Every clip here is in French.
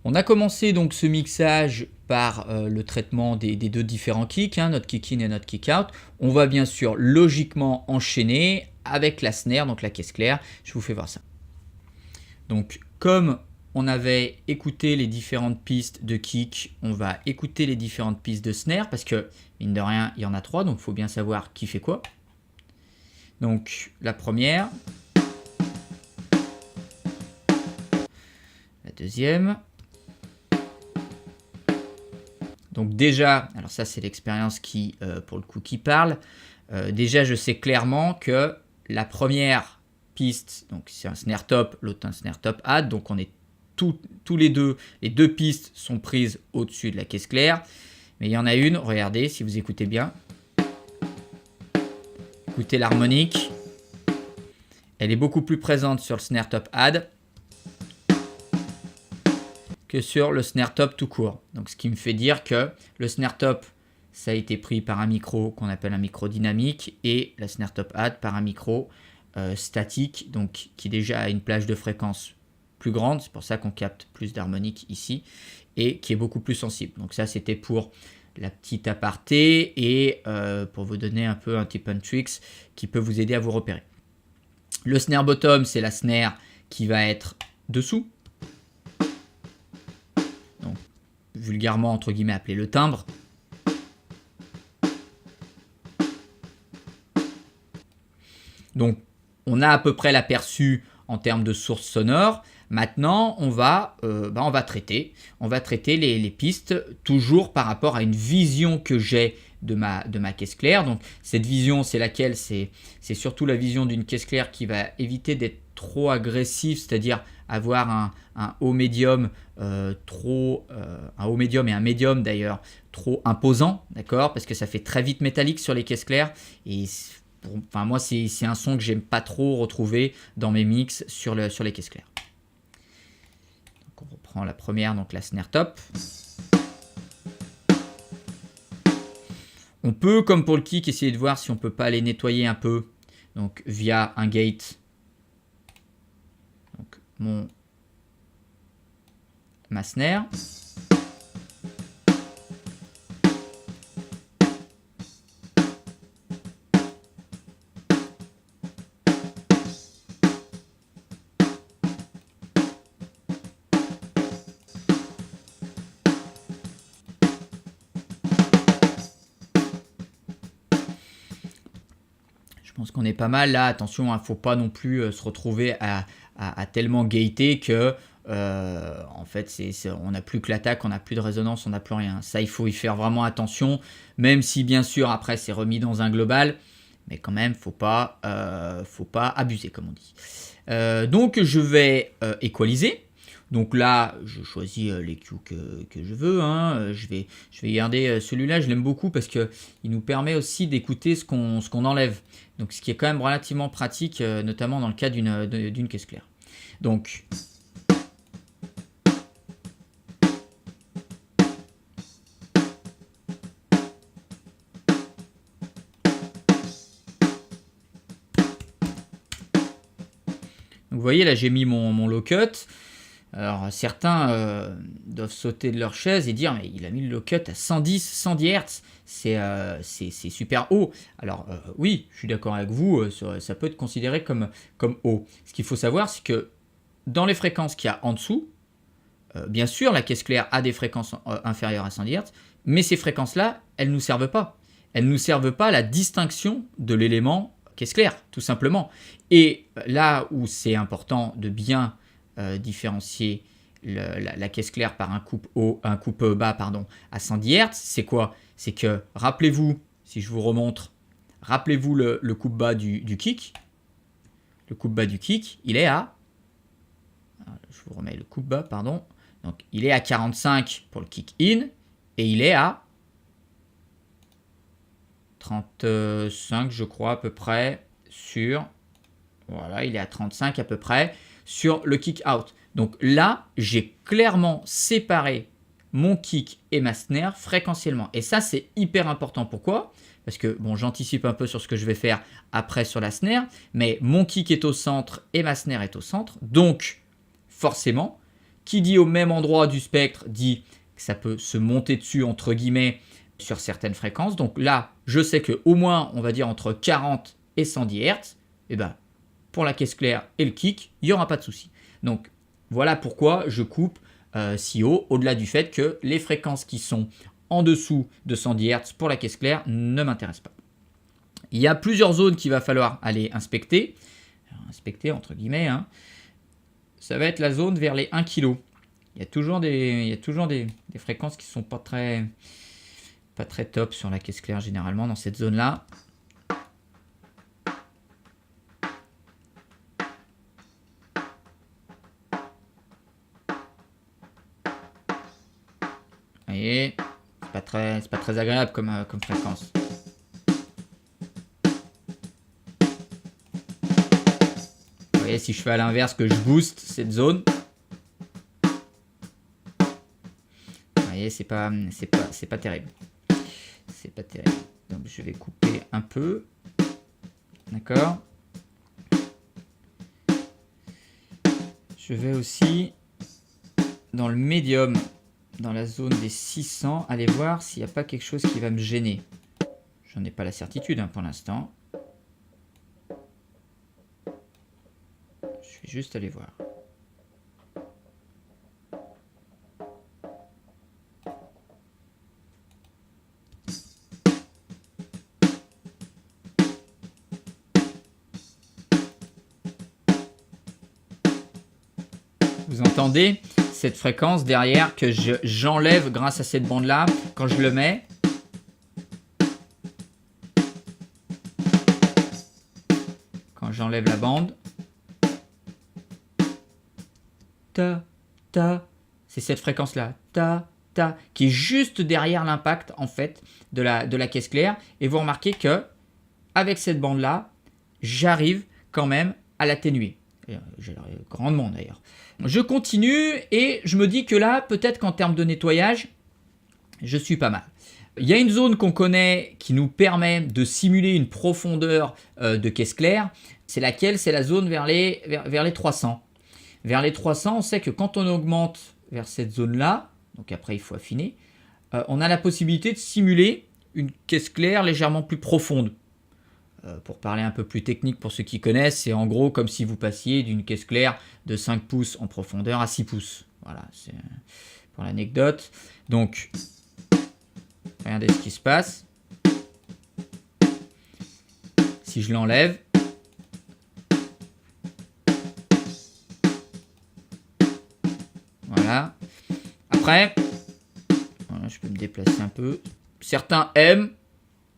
On a commencé donc ce mixage par le traitement des deux différents kicks, hein, notre kick in et notre kick out. On va bien sûr logiquement enchaîner avec la snare, donc la caisse claire. Je vous fais voir ça. Donc comme on avait écouté les différentes pistes de kick, on va écouter les différentes pistes de snare parce que mine de rien il y en a 3, donc il faut bien savoir qui fait quoi. Donc la première, la deuxième. Donc déjà, alors ça c'est l'expérience qui, pour le coup, qui parle. Déjà je sais clairement que la première piste, donc c'est un snare top, l'autre un snare top add, donc on est tous les deux pistes sont prises au-dessus de la caisse claire. Mais il y en a une, regardez si vous écoutez bien. Écoutez l'harmonique. Elle est beaucoup plus présente sur le snare top add que sur le snare top tout court. Donc ce qui me fait dire que le snare top, ça a été pris par un micro qu'on appelle un micro dynamique et la snare top add par un micro statique, donc qui déjà a une plage de fréquence plus grande, c'est pour ça qu'on capte plus d'harmonique ici, et qui est beaucoup plus sensible. Donc ça c'était pour la petite aparté et pour vous donner un peu un tip and tricks qui peut vous aider à vous repérer. Le snare bottom, c'est la snare qui va être dessous, donc vulgairement entre guillemets appelé le timbre. Donc on a à peu près l'aperçu en termes de source sonore. Maintenant, on va traiter les pistes toujours par rapport à une vision que j'ai de ma caisse claire. Donc cette vision, c'est laquelle? C'est surtout la vision d'une caisse claire qui va éviter d'être trop agressive, c'est-à-dire avoir un haut médium un haut médium et un médium d'ailleurs trop imposant, d'accord? Parce que ça fait très vite métallique sur les caisses claires et enfin, moi, c'est un son que j'aime pas trop retrouver dans mes mix sur les caisses claires. Donc on reprend la première, donc la snare top. On peut, comme pour le kick, essayer de voir si on peut pas les nettoyer un peu, donc via un gate. Donc ma snare. Je pense qu'on est pas mal là. Attention, il ne faut pas non plus se retrouver à tellement gater que en fait, on n'a plus que l'attaque, on n'a plus de résonance, on n'a plus rien. Ça, il faut y faire vraiment attention, même si bien sûr après c'est remis dans un global, mais quand même, faut pas abuser comme on dit. Donc je vais équaliser. Donc là, je choisis les cues que je veux. Hein. Je vais garder celui-là. Je l'aime beaucoup parce qu'il nous permet aussi d'écouter ce qu'on enlève. Donc, ce qui est quand même relativement pratique, notamment dans le cas d'une caisse claire. Donc, vous voyez, là, j'ai mis mon low cut. Alors certains doivent sauter de leur chaise et dire mais il a mis le low cut à 110 Hz, c'est super haut. Alors oui, je suis d'accord avec vous, ça peut être considéré comme haut. Ce qu'il faut savoir, c'est que dans les fréquences qu'il y a en dessous, bien sûr la caisse claire a des fréquences inférieures à 100 Hz, mais ces fréquences-là, elles ne nous servent pas. Elles ne nous servent pas à la distinction de l'élément caisse claire, tout simplement. Et là où c'est important de bien différencier la caisse claire par un coupe bas à 110 Hz, c'est quoi? C'est que, rappelez-vous, si je vous remontre, rappelez-vous le coupe bas du kick. Le coupe bas du kick, il est à... Je vous remets le coupe bas, pardon. Donc, il est à 45 pour le kick in et il est à 35, je crois, à peu près, sur... Voilà, il est à 35 à peu près sur le kick out. Donc là, j'ai clairement séparé mon kick et ma snare fréquentiellement. Et ça, c'est hyper important. Pourquoi? Parce que, bon, j'anticipe un peu sur ce que je vais faire après sur la snare, mais mon kick est au centre et ma snare est au centre. Donc, forcément, Qui dit au même endroit du spectre dit que ça peut se monter dessus entre guillemets sur certaines fréquences. Donc là, je sais qu'au moins, on va dire entre 40 et 110 Hz, et ben, pour la caisse claire et le kick, il n'y aura pas de souci. Donc voilà pourquoi je coupe si haut, au-delà du fait que les fréquences qui sont en dessous de 110 Hz pour la caisse claire ne m'intéressent pas. Il y a plusieurs zones qu'il va falloir aller inspecter. Alors, inspecter entre guillemets, hein. Ça va être la zone vers les 1 kg. Il y a toujours des fréquences qui ne sont pas très top sur la caisse claire généralement dans cette zone-là. Vous voyez, c'est pas très agréable comme fréquence. Vous voyez, si je fais à l'inverse que je booste cette zone, vous voyez, c'est pas terrible. C'est pas terrible. Donc je vais couper un peu. D'accord. Je vais aussi dans le médium, dans la zone des 600, aller voir s'il n'y a pas quelque chose qui va me gêner. J'en ai pas la certitude pour l'instant. Je vais juste aller voir. Vous entendez cette fréquence derrière que j'enlève grâce à cette bande-là quand je le mets. Quand j'enlève la bande. Ta, ta. C'est cette fréquence-là. Ta, ta. Qui est juste derrière l'impact, en fait, de la caisse claire. Et vous remarquez que, avec cette bande-là, j'arrive quand même à l'atténuer. Grandement d'ailleurs. Je continue et je me dis que là, peut-être qu'en termes de nettoyage, je suis pas mal. Il y a une zone qu'on connaît qui nous permet de simuler une profondeur de caisse claire. C'est laquelle? C'est la zone vers les 300. Vers les 300, on sait que quand on augmente vers cette zone-là, donc après il faut affiner, on a la possibilité de simuler une caisse claire légèrement plus profonde. Pour parler un peu plus technique pour ceux qui connaissent, c'est en gros comme si vous passiez d'une caisse claire de 5 pouces en profondeur à 6 pouces. Voilà, c'est pour l'anecdote. Donc, regardez ce qui se passe. Si je l'enlève, voilà. Après, voilà, je peux me déplacer un peu. Certains aiment,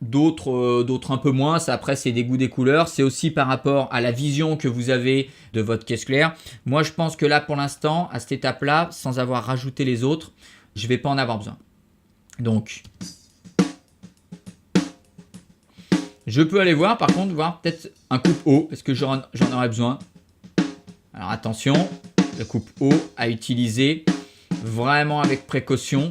d'autres un peu moins. Ça, après, c'est des goûts, des couleurs. C'est aussi par rapport à la vision que vous avez de votre caisse claire. Moi, je pense que là, pour l'instant, à cette étape-là, sans avoir rajouté les autres, je ne vais pas en avoir besoin. Donc, je peux aller voir, par contre, voir peut-être un coupe haut. Est-ce que j'en aurais besoin? Alors, attention, le coupe haut à utiliser vraiment avec précaution.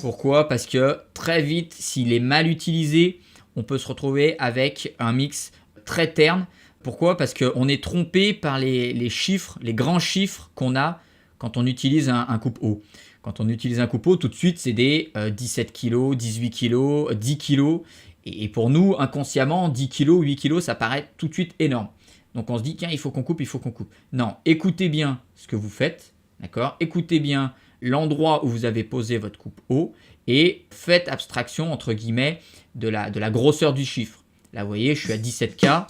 Pourquoi? Parce que très vite, s'il est mal utilisé, on peut se retrouver avec un mix très terne. Pourquoi? Parce qu'on est trompé par les chiffres, les grands chiffres qu'on a quand on utilise un coupe haut. Quand on utilise un coupe haut, tout de suite, c'est des 17 kg, 18 kg, 10 kg. Et pour nous, inconsciemment, 10 kg, 8 kg, ça paraît tout de suite énorme. Donc on se dit, tiens, il faut qu'on coupe, il faut qu'on coupe. Non, écoutez bien ce que vous faites, d'accord? Écoutez bien l'endroit où vous avez posé votre coupe haut et faites abstraction, entre guillemets, de la grosseur du chiffre. Là, vous voyez, je suis à 17K.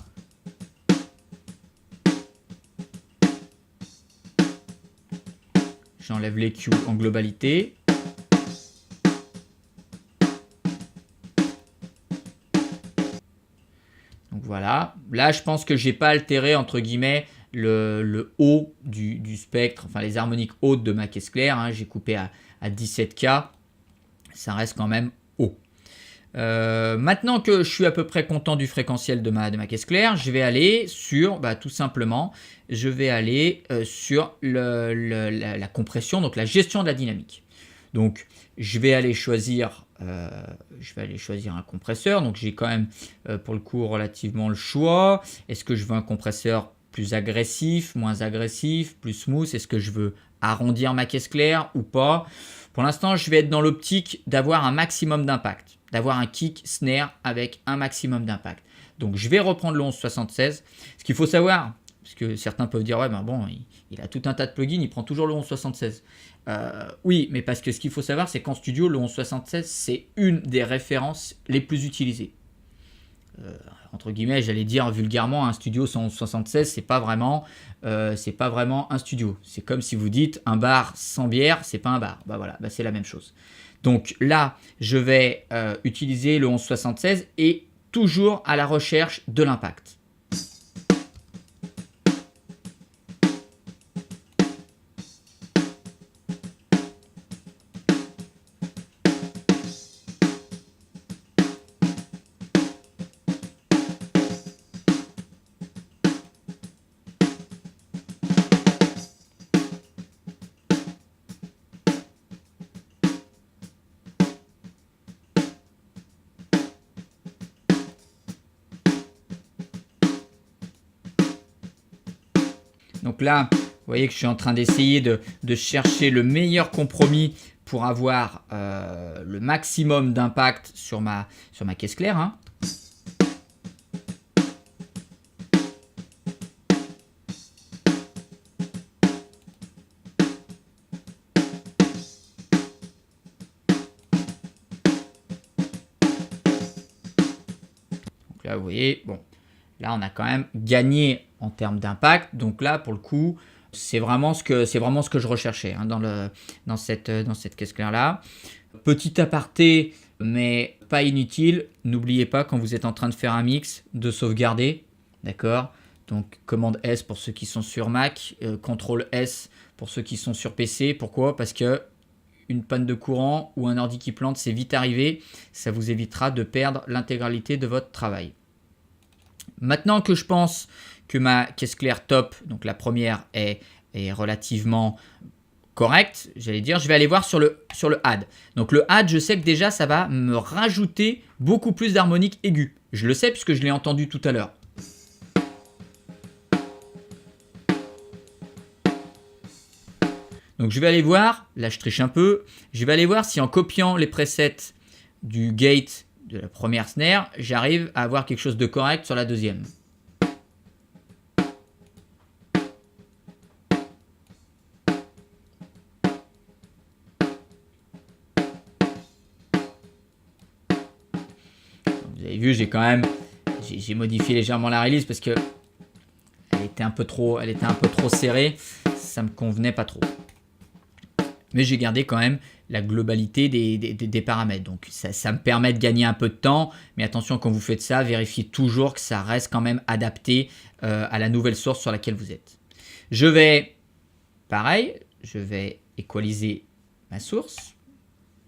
J'enlève les Q en globalité. Donc voilà. Là, je pense que je n'ai pas altéré, entre guillemets, le haut du spectre, enfin les harmoniques hautes de ma caisse claire. Hein. J'ai coupé à 17K. Ça reste quand même haut. Maintenant que je suis à peu près content du fréquentiel de ma caisse claire, je vais aller sur, tout simplement, je vais aller sur la compression, donc la gestion de la dynamique. Donc, je vais aller choisir je vais aller choisir un compresseur. Donc j'ai quand même pour le coup relativement le choix. Est-ce que je veux un compresseur plus agressif, moins agressif, plus smooth? Est-ce que je veux arrondir ma caisse claire ou pas? Pour l'instant, je vais être dans l'optique d'avoir un maximum d'impact, d'avoir un kick snare avec un maximum d'impact. Donc je vais reprendre le 1176. Ce qu'il faut savoir, parce que certains peuvent dire ouais ben bon, il a tout un tas de plugins, il prend toujours le 1176. Oui, mais parce que ce qu'il faut savoir, c'est qu'en studio, le 1176, c'est une des références les plus utilisées. Entre guillemets, j'allais dire vulgairement, un studio sans 1176, c'est pas vraiment un studio. C'est comme si vous dites un bar sans bière, c'est pas un bar. Bah voilà, bah c'est la même chose. Donc là, je vais utiliser le 1176 et toujours à la recherche de l'impact. Donc là, vous voyez que je suis en train d'essayer de chercher le meilleur compromis pour avoir le maximum d'impact sur ma caisse claire. Hein. Donc là, vous voyez, bon, là, on a quand même gagné en termes d'impact. Donc là, pour le coup, c'est vraiment ce que je recherchais hein, dans cette caisse claire-là. Petit aparté, mais pas inutile. N'oubliez pas, quand vous êtes en train de faire un mix, de sauvegarder. D'accord? Donc, commande S pour ceux qui sont sur Mac, CTRL S pour ceux qui sont sur PC. Pourquoi? Parce que une panne de courant ou un ordi qui plante, c'est vite arrivé. Ça vous évitera de perdre l'intégralité de votre travail. Maintenant que je pense que ma caisse claire top, donc la première est relativement correcte, j'allais dire, je vais aller voir sur le add. Donc le add, je sais que déjà ça va me rajouter beaucoup plus d'harmoniques aiguës. Je le sais puisque je l'ai entendu tout à l'heure. Donc je vais aller voir, là je triche un peu, je vais aller voir si en copiant les presets du gate de la première snare, j'arrive à avoir quelque chose de correct sur la deuxième. Vous avez vu, j'ai modifié légèrement la release parce que elle était un peu trop serrée, ça me convenait pas trop. Mais j'ai gardé quand même la globalité des paramètres. Donc ça me permet de gagner un peu de temps, mais attention quand vous faites ça, vérifiez toujours que ça reste quand même adapté à la nouvelle source sur laquelle vous êtes. Je vais équaliser ma source.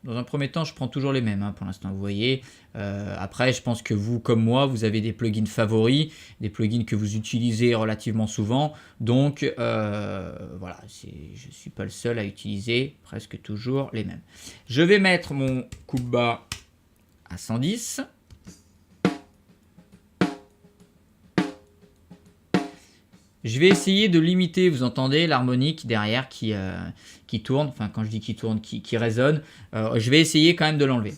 Dans un premier temps, je prends toujours les mêmes hein, pour l'instant, vous voyez. Après, je pense que vous, comme moi, vous avez des plugins favoris, des plugins que vous utilisez relativement souvent. Donc, voilà, je ne suis pas le seul à utiliser presque toujours les mêmes. Je vais mettre mon coupe-bas à 110. Je vais essayer de limiter, vous entendez, l'harmonique derrière qui tourne, enfin quand je dis qui tourne, qui résonne. Je vais essayer quand même de l'enlever.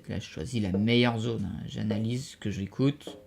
Là, je choisis la meilleure zone. Hein. J'analyse ce que j'écoute.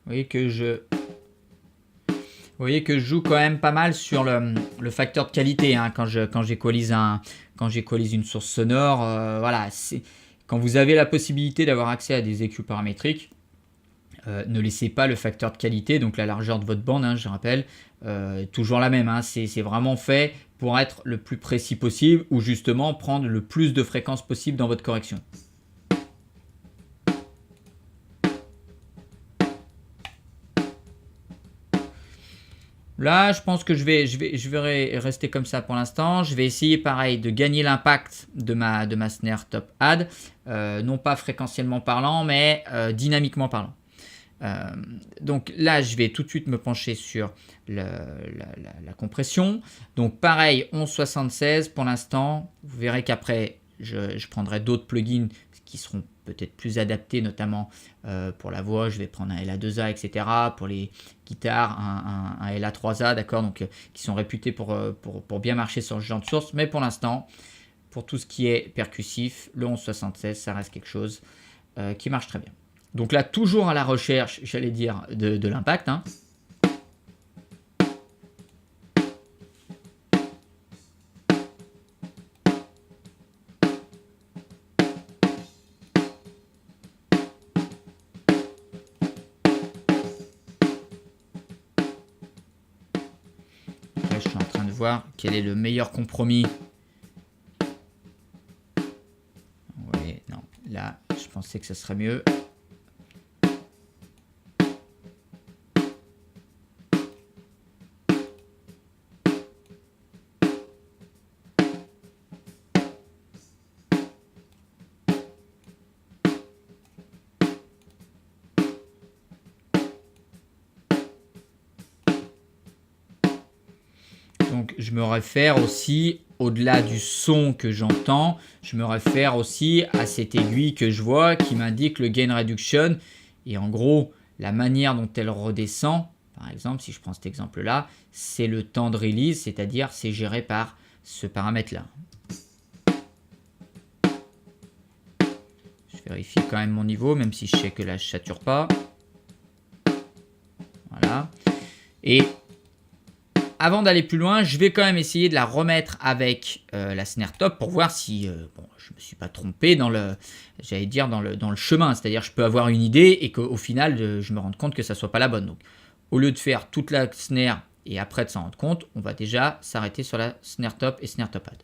Vous voyez que je joue quand même pas mal sur le facteur de qualité hein, quand j'équalise une source sonore. Voilà, Quand vous avez la possibilité d'avoir accès à des EQ paramétriques, ne laissez pas le facteur de qualité, donc la largeur de votre bande, hein, je rappelle, toujours la même. Hein, c'est vraiment fait pour être le plus précis possible ou justement prendre le plus de fréquences possible dans votre correction. Là, je pense que je vais rester comme ça pour l'instant. Je vais essayer pareil de gagner l'impact de ma snare top add, non pas fréquentiellement parlant, mais dynamiquement parlant. Donc là, je vais tout de suite me pencher sur la compression. Donc pareil, 11.76 pour l'instant. Vous verrez qu'après, je prendrai d'autres plugins qui seront peut-être plus adaptés, notamment pour la voix. Je vais prendre un LA2A, etc. Pour les guitares, un LA3A, d'accord, donc qui sont réputés pour bien marcher sur ce genre de source. Mais pour l'instant, pour tout ce qui est percussif, le 11.76, ça reste quelque chose qui marche très bien. Donc là, toujours à la recherche, j'allais dire, de l'impact. Hein. Là, je suis en train de voir quel est le meilleur compromis. Oui, non, là, je pensais que ce serait mieux. Donc, je me réfère aussi, au-delà du son que j'entends, je me réfère aussi à cette aiguille que je vois qui m'indique le gain reduction. Et en gros, la manière dont elle redescend, par exemple, si je prends cet exemple-là, c'est le temps de release, c'est-à-dire c'est géré par ce paramètre-là. Je vérifie quand même mon niveau, même si je sais que là, je ne sature pas. Voilà. Et avant d'aller plus loin, je vais quand même essayer de la remettre avec la snare top pour voir si bon, je ne me suis pas trompé dans le, j'allais dire dans le chemin. C'est-à-dire je peux avoir une idée et qu'au final, je me rende compte que ça ne soit pas la bonne. Donc, au lieu de faire toute la snare et après de s'en rendre compte, on va déjà s'arrêter sur la snare top et snare top add.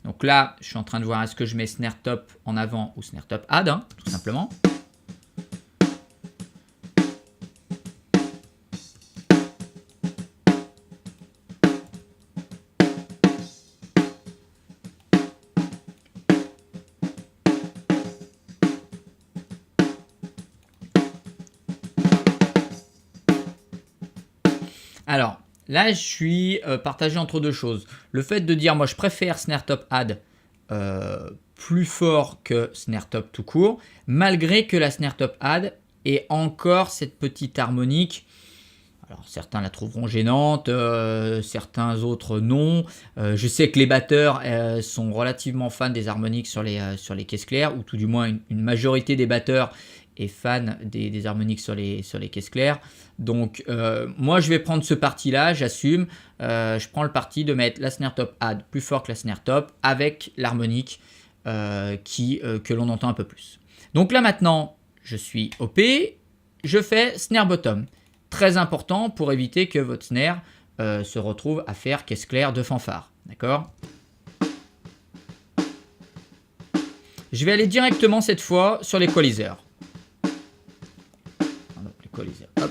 Donc là, je suis en train de voir est-ce que je mets snare top en avant ou snare top add, hein, tout simplement. Alors, là, je suis partagé entre deux choses. Le fait de dire, moi, je préfère snare top add plus fort que snare top tout court, malgré que la snare top add ait encore cette petite harmonique. Alors, certains la trouveront gênante, certains autres non. Je sais que les batteurs sont relativement fans des harmoniques sur les caisses claires, ou tout du moins une majorité des batteurs est fan des harmoniques sur les caisses claires. Donc, moi, je vais prendre ce parti-là, j'assume. Je prends le parti de mettre la snare top add plus fort que la snare top avec l'harmonique que l'on entend un peu plus. Donc là, maintenant, je suis OP, je fais snare bottom. Très important pour éviter que votre snare se retrouve à faire caisse claire de fanfare. D'accord ? Je vais aller directement cette fois sur l'équaliseur. L'équaliseur, hop.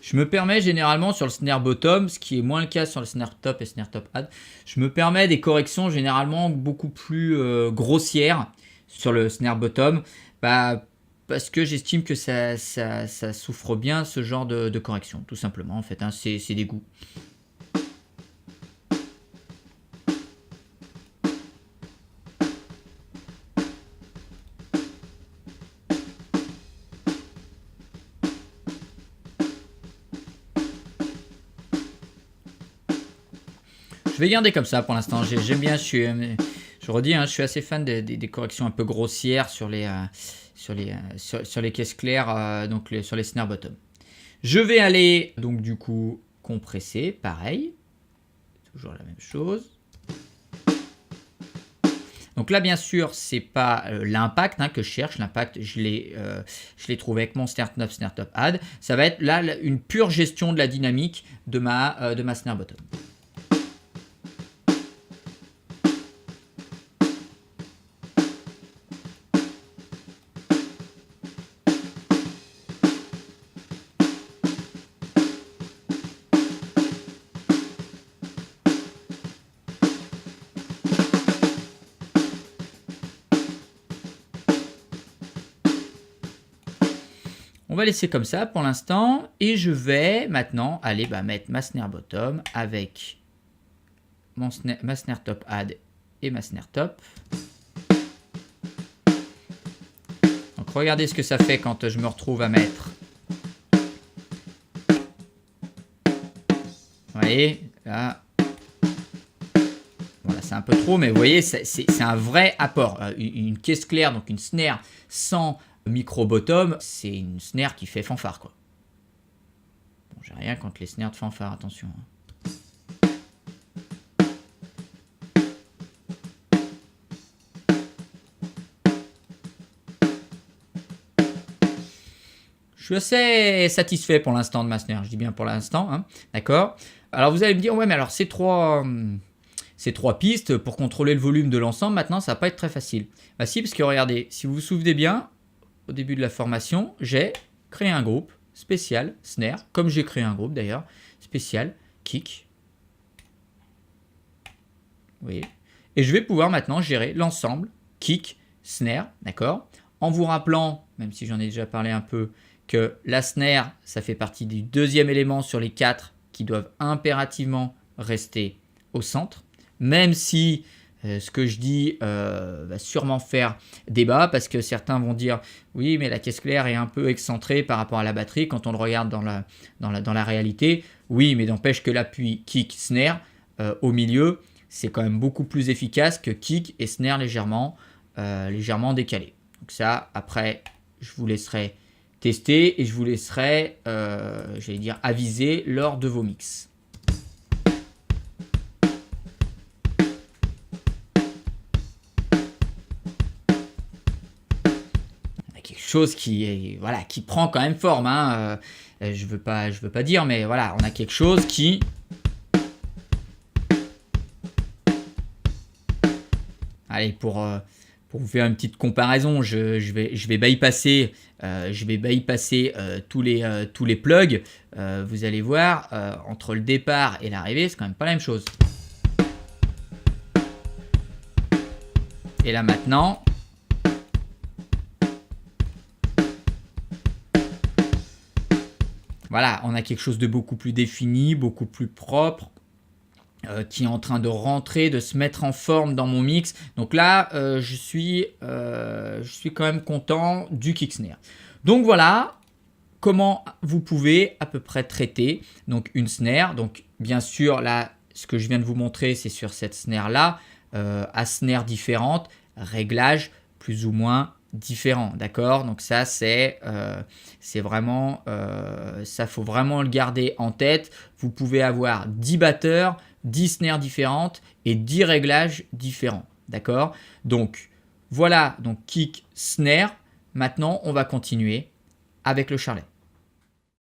Je me permets généralement sur le snare bottom, ce qui est moins le cas sur le snare top et snare top add, je me permets des corrections généralement beaucoup plus grossières sur le snare bottom, parce que j'estime que ça souffre bien ce genre de correction, tout simplement en fait, hein, c'est des goûts. vais garder comme ça pour l'instant. J'aime bien, je redis, hein, je suis assez fan des corrections un peu grossières sur les caisses claires, donc sur les snare bottom. Je vais aller, donc du coup, compresser, pareil. Toujours la même chose. Donc là, bien sûr, c'est pas l'impact que je cherche. L'impact, je l'ai trouvé avec mon snare top add. Ça va être là une pure gestion de la dynamique de ma snare bottom. On va laisser comme ça pour l'instant et je vais maintenant aller mettre ma snare bottom avec ma snare top add et ma snare top. Donc regardez ce que ça fait quand je me retrouve à mettre. Vous voyez, là, voilà, c'est un peu trop, mais vous voyez, c'est un vrai apport. Une caisse claire, donc une snare sans micro bottom, c'est une snare qui fait fanfare, quoi. Bon, j'ai rien contre les snares de fanfare, attention. Je suis assez satisfait pour l'instant de ma snare, je dis bien pour l'instant, hein, d'accord. Alors vous allez me dire, ouais, mais alors ces trois pistes pour contrôler le volume de l'ensemble, maintenant ça va pas être très facile. Bah si, parce que regardez, si vous vous souvenez bien, au début de la formation, j'ai créé un groupe spécial snare, comme j'ai créé un groupe d'ailleurs, spécial kick. Vous voyez. Et je vais pouvoir maintenant gérer l'ensemble kick, snare, d'accord, en vous rappelant, même si j'en ai déjà parlé un peu, que la snare, ça fait partie du deuxième élément sur les 4 qui doivent impérativement rester au centre, même si ce que je dis va sûrement faire débat, parce que certains vont dire oui, mais la caisse claire est un peu excentrée par rapport à la batterie quand on le regarde dans la réalité. Oui, mais n'empêche que l'appui kick snare au milieu, c'est quand même beaucoup plus efficace que kick et snare légèrement décalé. Donc ça, après, je vous laisserai tester et je vous laisserai, j'allais dire, aviser lors de vos mix. Quelque chose qui prend quand même forme, hein. Je veux pas dire, mais voilà, on a quelque chose qui allez, pour vous faire une petite comparaison, je vais bypasser tous les plugs. Vous allez voir, entre le départ et l'arrivée, c'est quand même pas la même chose. Et là maintenant, voilà, on a quelque chose de beaucoup plus défini, beaucoup plus propre, qui est en train de rentrer, de se mettre en forme dans mon mix. Donc là, je suis quand même content du kick snare. Donc voilà comment vous pouvez à peu près traiter donc une snare. Donc bien sûr, là, ce que je viens de vous montrer, c'est sur cette snare-là, à snare différentes, réglages plus ou moins différents, d'accord. Donc ça, c'est vraiment, ça faut vraiment le garder en tête. Vous pouvez avoir 10 batteurs, 10 snares différentes et 10 réglages différents, d'accord. Donc voilà, donc kick, snare. Maintenant, on va continuer avec le charlet.